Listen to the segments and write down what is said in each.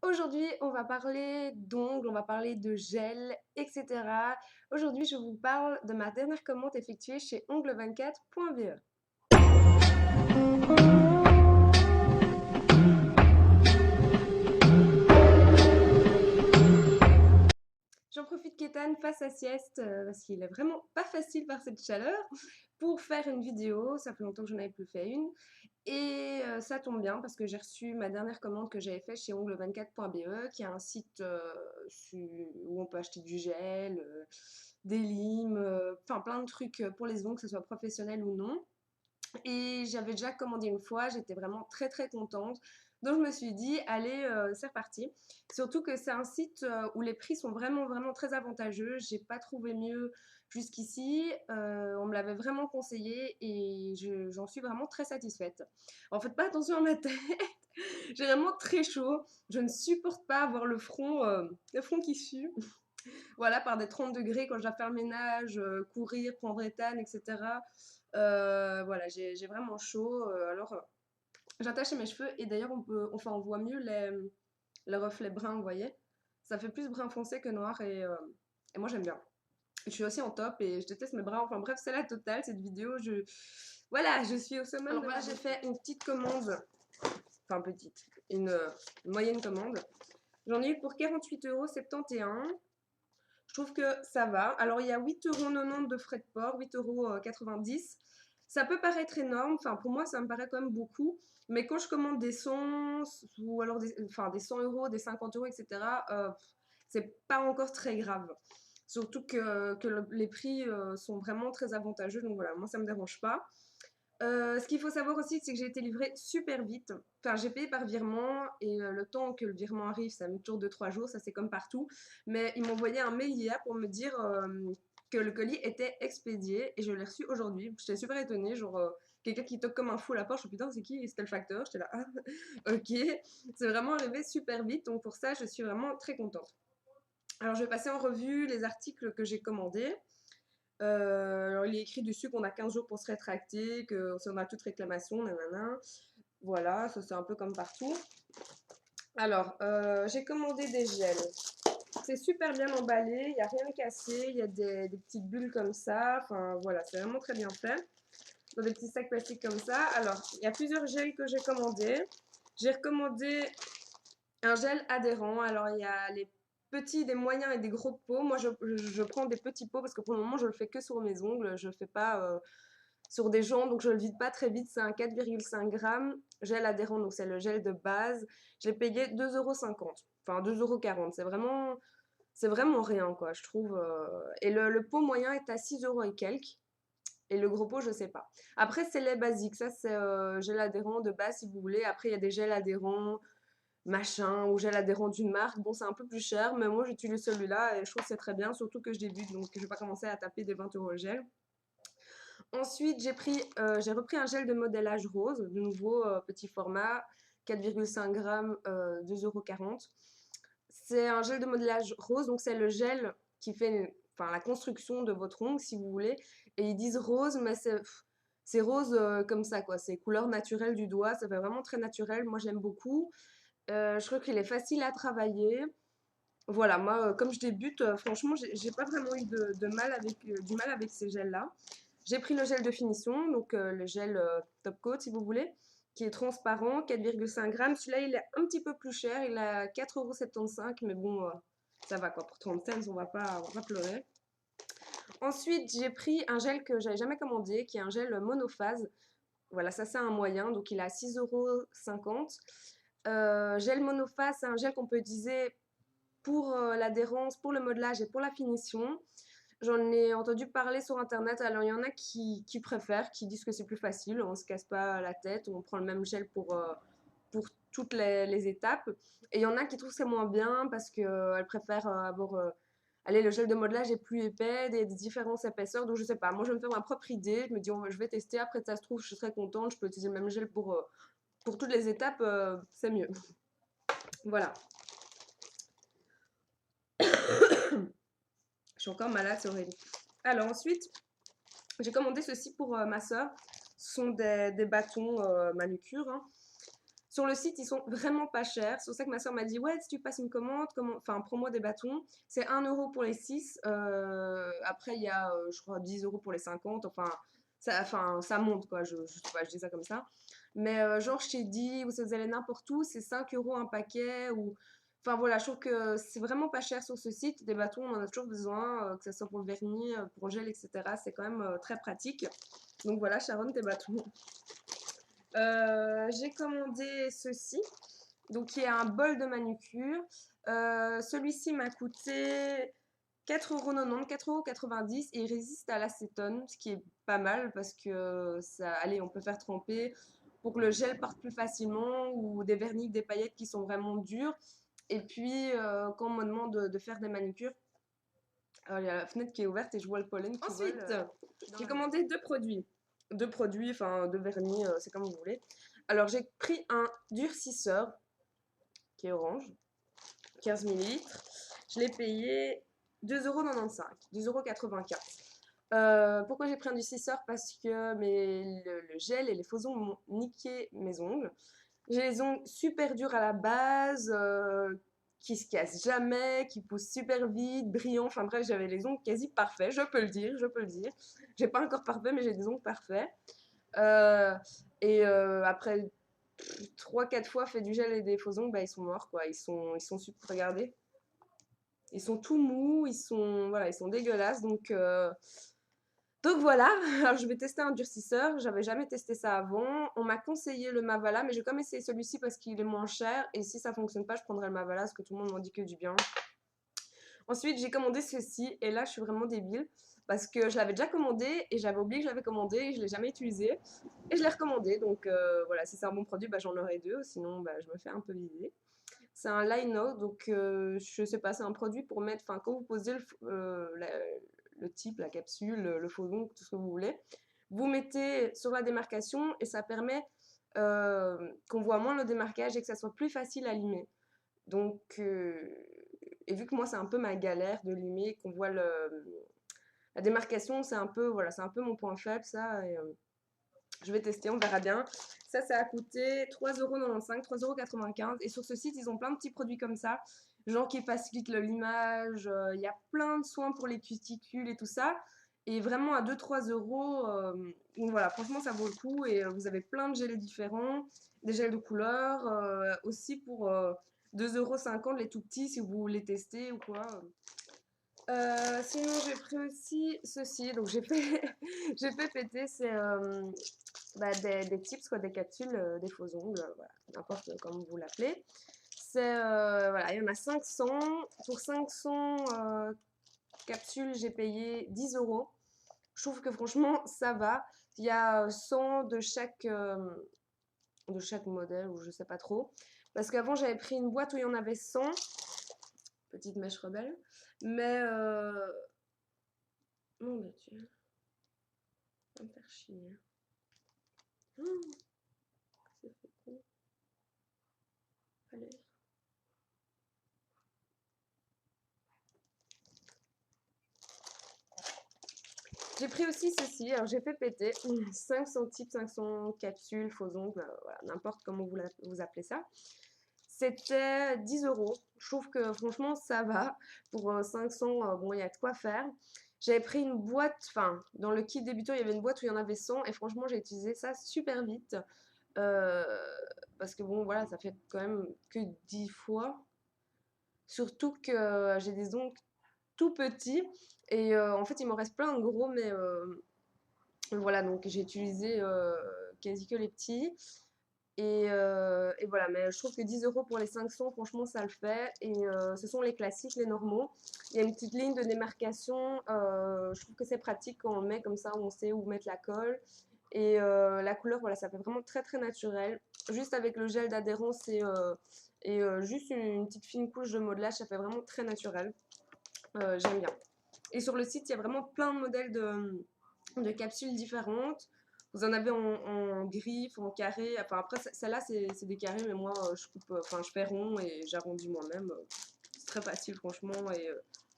Aujourd'hui, on va parler d'ongles, on va parler de gel, etc. Aujourd'hui, je vous parle de ma dernière commande effectuée chez ongle24.be. J'en profite qu'Ethan fasse sa sieste parce qu'il est vraiment pas facile par cette chaleur pour faire une vidéo. Ça fait longtemps que j'en avais plus fait une. Et ça tombe bien parce que j'ai reçu ma dernière commande que j'avais faite chez ongle24.be, qui est un site où on peut acheter du gel, des limes, enfin plein de trucs pour les ongles, que ce soit professionnel ou non. Et j'avais déjà commandé une fois, j'étais vraiment très très contente. Donc je me suis dit, allez, c'est reparti. Surtout que c'est un site où les prix sont vraiment vraiment très avantageux. J'ai pas trouvé mieux jusqu'ici. On me l'avait vraiment conseillé et j'en suis vraiment très satisfaite. En fait, pas attention à ma tête. J'ai vraiment très chaud. Je ne supporte pas avoir le front qui sue. Voilà, par des 30 degrés quand je dois faire le ménage, courir, prendre éthane, etc. Voilà, j'ai vraiment chaud. Alors, j'attache mes cheveux et d'ailleurs, on voit mieux les reflets bruns, vous voyez. Ça fait plus brun foncé que noir et moi, j'aime bien. Je suis aussi en top et je déteste mes bras. Enfin bref, c'est la totale cette vidéo. Voilà, je suis au sommet. Alors voilà, j'ai fait une petite commande. Enfin, petite. Une moyenne commande. J'en ai eu pour 48,71 €. Je trouve que ça va. Alors, il y a 8,90 € de frais de port, 8,90 €. Ça peut paraître énorme. Enfin, pour moi, ça me paraît quand même beaucoup. Mais quand je commande des 100 ou alors des 100 €, des 50 €, etc., c'est pas encore très grave. Surtout que les prix sont vraiment très avantageux. Donc voilà, moi, ça me dérange pas. Ce qu'il faut savoir aussi, c'est que j'ai été livrée super vite. Enfin, j'ai payé par virement et le temps que le virement arrive, ça met toujours 2-3 jours, ça c'est comme partout. Mais ils m'ont envoyé un mail hier pour me dire que le colis était expédié et je l'ai reçu aujourd'hui. J'étais super étonnée, genre quelqu'un qui toque comme un fou à la porte. Je me suis dit, putain, c'est qui? C'était le facteur. J'étais là, ah, ok. C'est vraiment arrivé super vite, donc pour ça, je suis vraiment très contente. Alors, je vais passer en revue les articles que j'ai commandés. Alors, il est écrit dessus qu'on a 15 jours pour se rétracter, que si on a toute réclamation, nanana. Voilà, ça c'est un peu comme partout. Alors, j'ai commandé des gels. C'est super bien emballé, il n'y a rien cassé, il y a des petites bulles comme ça. Enfin, voilà, c'est vraiment très bien fait. Dans des petits sacs plastiques comme ça. Alors, il y a plusieurs gels que j'ai commandés. J'ai recommandé un gel adhérent. Alors, il y a les petits, des moyens et des gros pots. Moi, je prends des petits pots parce que pour le moment, je le fais que sur mes ongles. Je ne le fais pas sur des gens, donc je le vide pas très vite. C'est un 4,5 grammes gel adhérent, donc c'est le gel de base. J'ai payé 2,50 €, enfin 2,40 €. C'est vraiment rien, quoi, je trouve. Et le pot moyen est à 6 € et quelques. Et le gros pot, je sais pas. Après, c'est les basiques. Ça, c'est gel adhérent de base, si vous voulez. Après, il y a des gels adhérents machin ou gel adhérent d'une marque. Bon, c'est un peu plus cher, mais moi, j'utilise celui-là et je trouve que c'est très bien, surtout que je débute, donc je vais pas commencer à taper des 20 € le gel. Ensuite, j'ai repris un gel de modélage rose, de nouveau petit format, 4,5 grammes, 2,40 €. C'est un gel de modelage rose, donc c'est le gel qui fait enfin, la construction de votre ongle, si vous voulez. Et ils disent rose, mais c'est rose comme ça, quoi. C'est couleur naturelle du doigt, ça fait vraiment très naturel. Moi, j'aime beaucoup. Je trouve qu'il est facile à travailler. Voilà, moi, comme je débute, franchement, j'ai pas vraiment eu du mal avec ces gels-là. J'ai pris le gel de finition, donc le gel top coat si vous voulez, qui est transparent, 4,5 grammes. Celui-là, il est un petit peu plus cher, il a 4,75 €, mais bon, ça va quoi. Pour 30 cents, on va pas pleurer. Ensuite, j'ai pris un gel que j'avais jamais commandé, qui est un gel monophase. Voilà, ça c'est un moyen, donc il est à 6,50 €. Gel monophase, c'est un gel qu'on peut utiliser pour l'adhérence, pour le modelage et pour la finition. J'en ai entendu parler sur internet. Alors, il y en a qui préfèrent, qui disent que c'est plus facile, on ne se casse pas la tête, on prend le même gel pour toutes les étapes. Et il y en a qui trouvent que c'est moins bien parce qu'elles préfèrent avoir. Allez, le gel de modelage est plus épais, des différentes épaisseurs. Donc, je sais pas. Moi, je vais me faire ma propre idée. Je me dis, je vais tester. Après, ça se trouve, je serai contente. Je peux utiliser le même gel pour toutes les étapes. C'est mieux. Voilà. Je suis encore malade, c'est horrible. Alors, ensuite, j'ai commandé ceci pour ma soeur. Ce sont des bâtons manucure. Hein. Sur le site, ils sont vraiment pas chers. C'est pour ça que ma soeur m'a dit, ouais, si tu passes une commande, enfin, prends-moi des bâtons. C'est 1 € pour les 6. Après, il y a, je crois, 10 € pour les 50. Enfin, ça monte, quoi. Je sais pas, je dis ça comme ça. Mais genre chez Di, ou si vous allez n'importe où, c'est 5 € un paquet. Enfin voilà, je trouve que c'est vraiment pas cher sur ce site. Des bâtons, on en a toujours besoin, que ce soit pour le vernis, pour le gel, etc. C'est quand même très pratique. Donc voilà, Sharon, tes bâtons. J'ai commandé ceci, donc qui est un bol de manucure. Celui-ci m'a coûté 4,90 €, 4,90 € et il résiste à l'acétone, ce qui est pas mal parce que ça, allez, on peut faire tremper pour que le gel parte plus facilement ou des vernis, des paillettes qui sont vraiment dures. Et puis, quand on me demande de faire des manucures, il y a la fenêtre qui est ouverte et je vois le pollen qui vole. Ensuite, j'ai commandé deux produits. Deux produits, enfin deux vernis, c'est comme vous voulez. Alors, j'ai pris un durcisseur qui est orange, 15 millilitres. Je l'ai payé 2,95 €, 2,95 €. Pourquoi j'ai pris un durcisseur? Parce que le gel et les faux ongles m'ont niqué mes ongles. J'ai les ongles super durs à la base, qui se cassent jamais, qui poussent super vite, brillants. Enfin bref, j'avais les ongles quasi parfaits, je peux le dire, je peux le dire. J'ai pas un corps parfait, mais j'ai des ongles parfaits. Euh, Après 3-4 fois fait du gel et des faux ongles, bah, ils sont morts, quoi. Ils sont super, regardez. Ils sont tout mous, voilà, ils sont dégueulasses. Donc voilà, alors je vais tester un durcisseur, j'avais jamais testé ça avant. On m'a conseillé le Mavala, mais j'ai quand même essayé celui-ci parce qu'il est moins cher. Et si ça fonctionne pas, je prendrai le Mavala parce que tout le monde m'en dit que du bien. Ensuite, j'ai commandé ceci et là, je suis vraiment débile parce que je l'avais déjà commandé et j'avais oublié que je l'avais commandé et je l'ai jamais utilisé. Et je l'ai recommandé, donc voilà, si c'est un bon produit, bah, j'en aurai deux, sinon bah, je me fais un peu viser. C'est un lino, donc je sais pas, c'est un produit pour mettre, enfin quand vous posez le type, la capsule, le faux ongle, tout ce que vous voulez, vous mettez sur la démarcation et ça permet qu'on voit moins le démarquage et que ça soit plus facile à limer. Donc, et vu que moi c'est un peu ma galère de limer, qu'on voit la démarcation, c'est un peu, voilà, c'est un peu mon point faible ça. Et, je vais tester, on verra bien. Ça a coûté 3,95 €, 3,95 €. Et sur ce site, ils ont plein de petits produits comme ça, genre qui facilitent le limage. Il y a plein de soins pour les cuticules et tout ça. Et vraiment à 2-3 euros, donc voilà, franchement, ça vaut le coup. Et vous avez plein de gels différents, des gels de couleur, aussi pour 2,50 € les tout petits si vous voulez tester ou quoi. Sinon, j'ai pris aussi ceci. Donc, j'ai fait, j'ai fait péter. C'est bah, des tips, quoi, des capsules, des faux ongles, voilà, n'importe comment vous l'appelez. Voilà, il y en a 500. Pour 500 capsules, j'ai payé 10 €. Je trouve que franchement, ça va. Il y a 100 de chaque modèle, ou je sais pas trop. Parce qu'avant, j'avais pris une boîte où il y en avait 100. Petite mèche rebelle. Mais, mon Dieu, ça va me faire chier. Oh, c'est fait con. Allez. J'ai pris aussi ceci, alors j'ai fait péter 500 types, 500 capsules, faux ongles, voilà, n'importe comment vous appelez ça. C'était 10 €. Je trouve que franchement ça va. Pour 500, bon, il y a de quoi faire. J'avais pris une boîte, enfin, dans le kit débutant, il y avait une boîte où il y en avait 100 et franchement j'ai utilisé ça super vite. Euh, Parce que bon, voilà, ça fait quand même que 10 fois. Surtout que j'ai des ongles tout petits et en fait il m'en reste plein de gros, mais voilà, donc j'ai utilisé quasi que les petits. Et voilà, mais je trouve que 10 € pour les 500, franchement, ça le fait. Et ce sont les classiques, les normaux. Il y a une petite ligne de démarcation. Je trouve que c'est pratique quand on le met comme ça, on sait où mettre la colle. Et la couleur, voilà, ça fait vraiment très très naturel. Juste avec le gel d'adhérence et juste une petite fine couche de modelage, ça fait vraiment très naturel. J'aime bien. Et sur le site, il y a vraiment plein de modèles de capsules différentes. Vous en avez en griffe, en carré. Enfin, après, celle-là, c'est des carrés, mais moi, je coupe, enfin, je fais rond et j'arrondis moi-même. C'est très facile, franchement. Et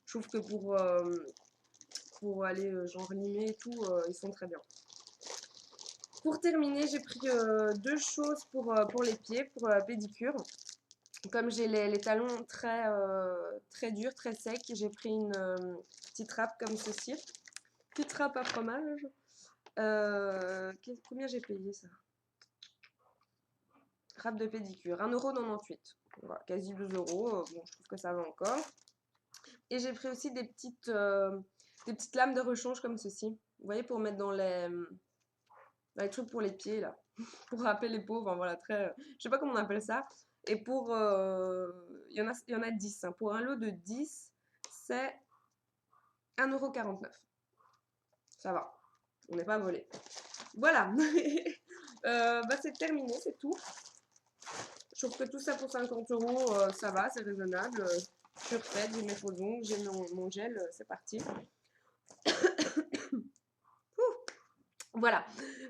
je trouve que pour aller, genre, limer et tout, ils sont très bien. Pour terminer, j'ai pris deux choses pour les pieds, pour pédicure. Comme j'ai les talons très durs, très secs, j'ai pris une petite râpe comme ceci. Petite râpe à fromage. Combien j'ai payé ça? Râpe de pédicure, 1,98 €. Voilà, quasi 2 €. Bon, je trouve que ça va encore. Et j'ai pris aussi des petites lames de rechange comme ceci. Vous voyez, pour mettre dans les trucs pour les pieds, là. Pour râper les peaux. Enfin, voilà, je sais pas comment on appelle ça. Et il y en a 10. Hein. Pour un lot de 10, c'est 1,49 €. Ça va. On n'est pas volé. Voilà. C'est terminé, c'est tout. Je trouve que tout ça pour 50 €, ça va, c'est raisonnable. Je suis refaite, j'ai mes faux ongles, j'ai mon gel, c'est parti. Voilà,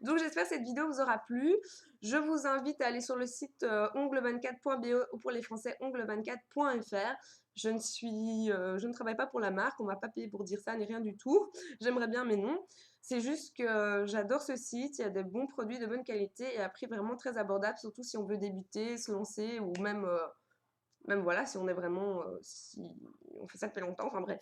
donc j'espère que cette vidéo vous aura plu. Je vous invite à aller sur le site ongle24.be ou pour les Français ongle24.fr. Je ne travaille pas pour la marque, on m'a pas payé pour dire ça ni rien du tout. J'aimerais bien mais non. C'est juste que j'adore ce site, il y a des bons produits de bonne qualité et à prix vraiment très abordable, surtout si on veut débuter, se lancer ou même voilà, si on est vraiment, si on fait ça depuis longtemps, enfin bref.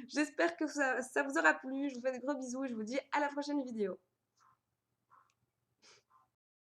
J'espère que ça vous aura plu, je vous fais des gros bisous et je vous dis à la prochaine vidéo.